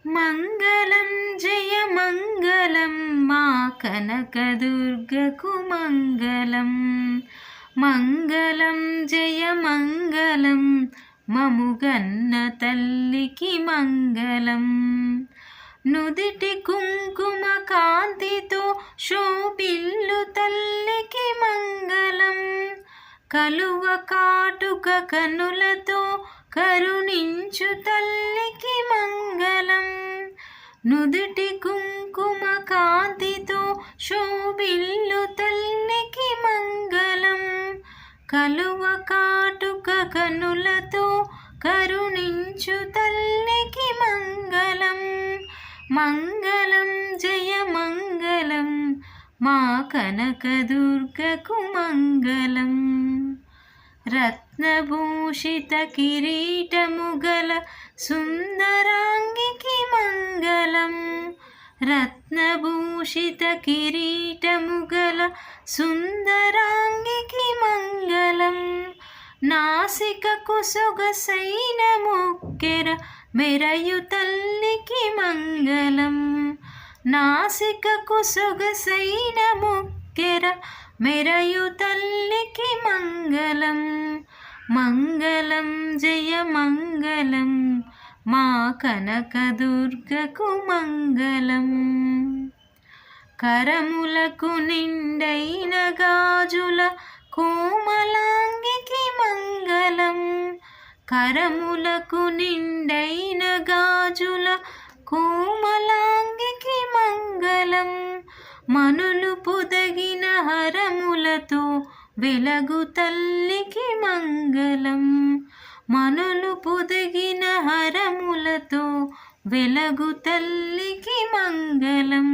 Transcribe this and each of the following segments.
మంగళం జయ మంగళం మా కనకదుర్గకు మంగళం. మంగళం జయ మంగళం మముగన్న తల్లికి మంగళం. నుదిటి కుంకుమ కాంతితో శోభిల్లు తల్లికి మంగళం. కలువ కాటుక కనులతో కరుణించు తల్లికి మంగళం. నుదిటి కుంకుమ కాంతితో శోభిల్లు తల్లికి మంగళం. కలువ కాటుక కనులతో కరుణించు తల్లికి మంగళం. మంగళం జయ మంగళం మా కనకదుర్గకు మంగళం. రత్నభూషిత కిరీటము గల సుందరాంగికి మంగళం. రత్నభూషిత కిరీటము గల సుందరాంగికి మంగళం. నాసికకు సొగసైన మొక్కెర మెరయు తల్లికి మంగళం. నాసికకు సొగసైన మొక్కెర మెరయు తల్లికి మంగళం. మంగళం జయ మంగళం మా కనకదుర్గకు మంగళం. కరములకు నిండైన గాజుల కోమలాంగికి మంగళం. కరములకు నిండైన గాజుల కోమలాంగికి మంగళం. మనులు పొదగిన హరములతో వెలగు తల్లికి మంగళం. మనులు పొదగిన హరములతో వెలగు తల్లికి మంగళం.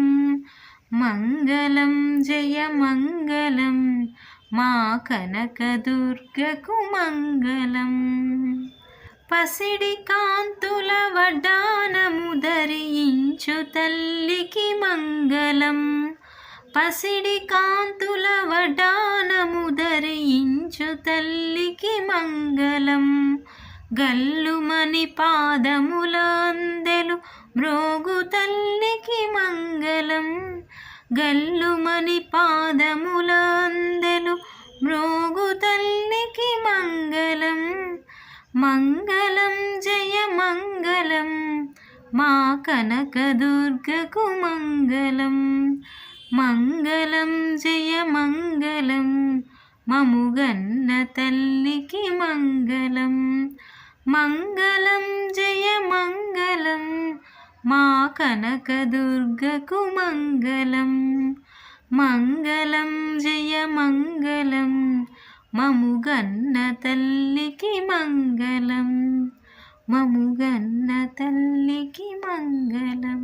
మంగళం జయ మంగళం మా కనకదుర్గకు మంగళం. పసిడి కాంతుల వడ్డానము ధరించు తల్లికి మంగళం. పసిడి కాంతుల వడ్డానము ధరించు తల్లికి మంగళం. గల్లుమని పాదముల అందెలు మ్రోగు తల్లికి మంగళం. గల్లుమని పాదముల అందెలు మ్రోగు తల్లికి మంగళం. మంగళం జయ మంగళం మా కనకదుర్గకు మంగళం. మంగళం జయ మంగళం మముగన్న తల్లికి మంగళం. మంగళం జయ మంగళం మా కనకదుర్గకు మంగళం. మంగళం జయ మంగళం మముగన్న తల్లికి మంగళం. మముగన్న తల్లికి మంగళం.